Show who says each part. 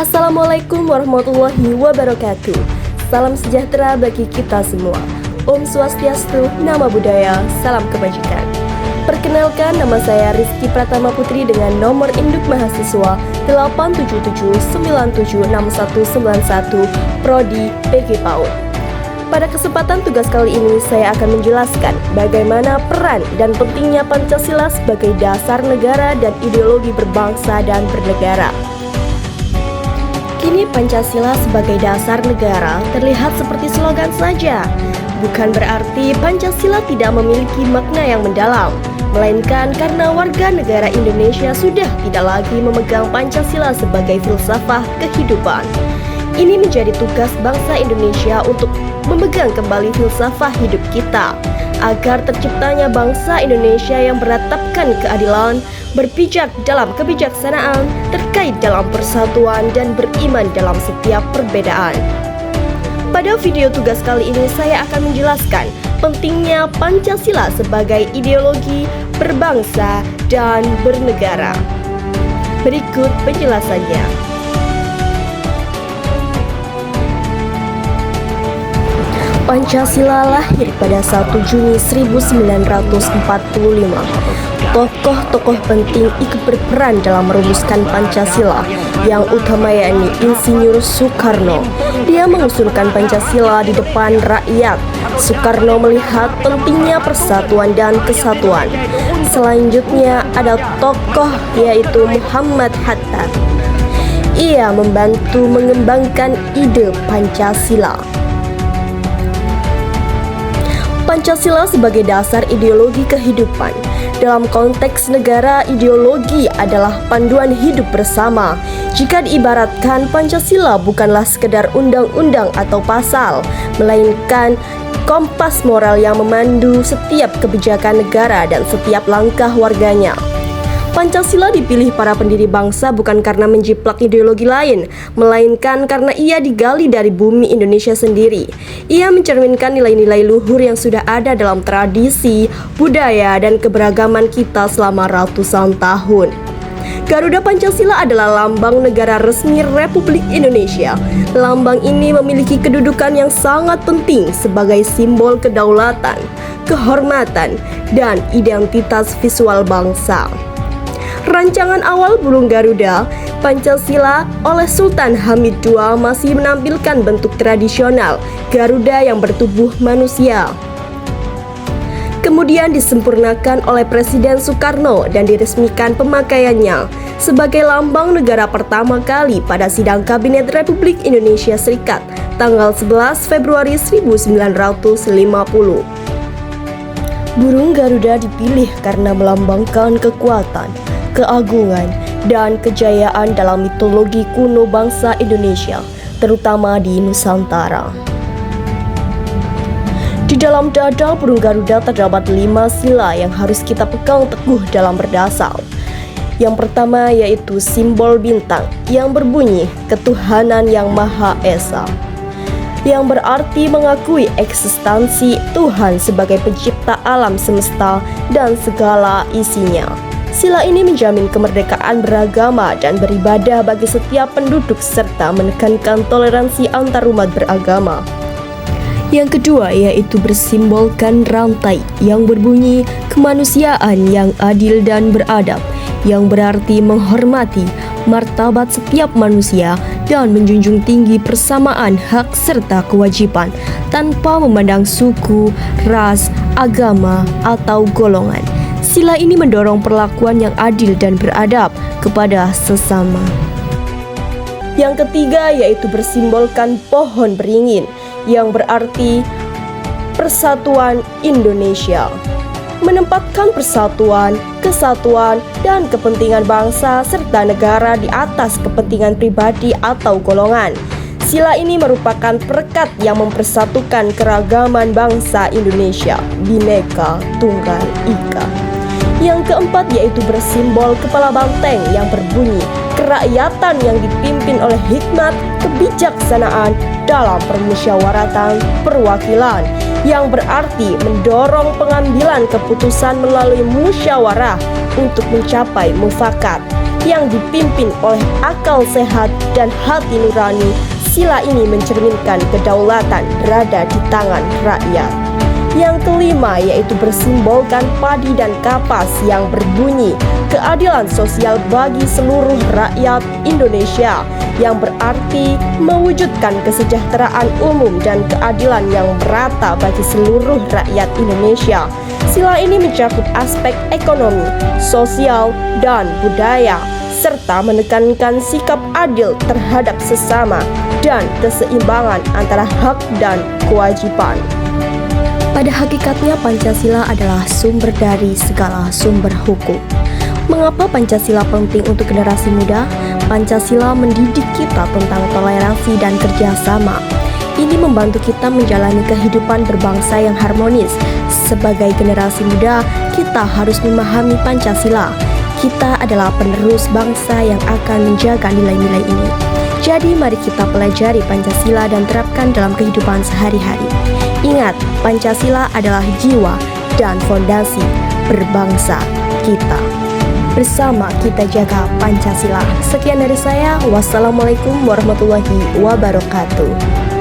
Speaker 1: Assalamualaikum warahmatullahi wabarakatuh. Salam sejahtera bagi kita semua. Om Swastiastu, Namo Buddhaya, salam kebajikan. Perkenalkan, nama saya Rizky Pratama Putri dengan nomor induk mahasiswa 877976191 Prodi PG PAUD. Pada kesempatan tugas kali ini saya akan menjelaskan bagaimana peran dan pentingnya Pancasila sebagai dasar negara dan ideologi berbangsa dan bernegara. Kini Pancasila sebagai dasar negara terlihat seperti slogan saja. Bukan berarti Pancasila tidak memiliki makna yang mendalam, melainkan karena warga negara Indonesia sudah tidak lagi memegang Pancasila sebagai filsafah kehidupan. Ini menjadi tugas bangsa Indonesia untuk memegang kembali filsafah hidup kita, agar terciptanya bangsa Indonesia yang beratapkan keadilan, berpijak dalam kebijaksanaan, terkait dalam persatuan dan beriman dalam setiap perbedaan. Pada video tugas kali ini saya akan menjelaskan pentingnya Pancasila sebagai ideologi berbangsa dan bernegara. Berikut penjelasannya. Pancasila lahir pada 1 Juni 1945. Tokoh-tokoh penting ikut berperan dalam merumuskan Pancasila, yang utama yakni Insinyur Soekarno. Dia mengusulkan Pancasila di depan rakyat. Soekarno melihat pentingnya persatuan dan kesatuan. Selanjutnya ada tokoh yaitu Muhammad Hatta. Ia membantu mengembangkan ide Pancasila. Pancasila sebagai dasar ideologi kehidupan. Dalam konteks negara, ideologi adalah panduan hidup bersama. Jika diibaratkan, Pancasila bukanlah sekedar undang-undang atau pasal, melainkan kompas moral yang memandu setiap kebijakan negara dan setiap langkah warganya. Pancasila dipilih para pendiri bangsa bukan karena menjiplak ideologi lain, melainkan karena ia digali dari bumi Indonesia sendiri. Ia mencerminkan nilai-nilai luhur yang sudah ada dalam tradisi, budaya, dan keberagaman kita selama ratusan tahun. Garuda Pancasila adalah lambang negara resmi Republik Indonesia. Lambang ini memiliki kedudukan yang sangat penting sebagai simbol kedaulatan, kehormatan, dan identitas visual bangsa. Rancangan awal burung Garuda, Pancasila oleh Sultan Hamid II masih menampilkan bentuk tradisional Garuda yang bertubuh manusia. Kemudian disempurnakan oleh Presiden Soekarno dan diresmikan pemakaiannya sebagai lambang negara pertama kali pada sidang Kabinet Republik Indonesia Serikat tanggal 11 Februari 1950. Burung Garuda dipilih karena melambangkan kekuatan, keagungan, dan kejayaan dalam mitologi kuno bangsa Indonesia, terutama di Nusantara. Di dalam dada burung Garuda terdapat 5 sila yang harus kita pegang teguh dalam berdasar. Yang pertama yaitu simbol bintang yang berbunyi ketuhanan yang Maha Esa, yang berarti mengakui eksistensi Tuhan sebagai pencipta alam semesta dan segala isinya. Sila ini menjamin kemerdekaan beragama dan beribadah bagi setiap penduduk serta menekankan toleransi antarumat beragama. Yang kedua yaitu bersimbolkan rantai yang berbunyi kemanusiaan yang adil dan beradab, yang berarti menghormati martabat setiap manusia dan menjunjung tinggi persamaan hak serta kewajiban tanpa memandang suku, ras, agama, atau golongan. Sila ini mendorong perlakuan yang adil dan beradab kepada sesama. Yang ketiga yaitu bersimbolkan pohon beringin, yang berarti persatuan Indonesia, menempatkan persatuan, kesatuan, dan kepentingan bangsa serta negara di atas kepentingan pribadi atau golongan. Sila ini merupakan perekat yang mempersatukan keragaman bangsa Indonesia, Bhinneka Tunggal Ika. Yang keempat yaitu bersimbol kepala banteng yang berbunyi kerakyatan yang dipimpin oleh hikmat kebijaksanaan dalam permusyawaratan perwakilan, yang berarti mendorong pengambilan keputusan melalui musyawarah untuk mencapai mufakat. yang dipimpin oleh akal sehat dan hati nurani. Sila ini mencerminkan kedaulatan berada di tangan rakyat. Yang kelima yaitu bersimbolkan padi dan kapas yang berbunyi keadilan sosial bagi seluruh rakyat Indonesia, yang berarti mewujudkan kesejahteraan umum dan keadilan yang merata bagi seluruh rakyat Indonesia. Sila ini mencakup aspek ekonomi, sosial, dan budaya, serta menekankan sikap adil terhadap sesama dan keseimbangan antara hak dan kewajiban. Pada hakikatnya Pancasila adalah sumber dari segala sumber hukum. Mengapa Pancasila penting untuk generasi muda? Pancasila mendidik kita tentang toleransi dan kerjasama. Ini membantu kita menjalani kehidupan berbangsa yang harmonis. Sebagai generasi muda, kita harus memahami Pancasila. Kita adalah penerus bangsa yang akan menjaga nilai-nilai ini. Jadi mari kita pelajari Pancasila dan terapkan dalam kehidupan sehari-hari. Ingat, Pancasila adalah jiwa dan fondasi berbangsa kita. Bersama kita jaga Pancasila. Sekian dari saya. Wassalamualaikum warahmatullahi wabarakatuh.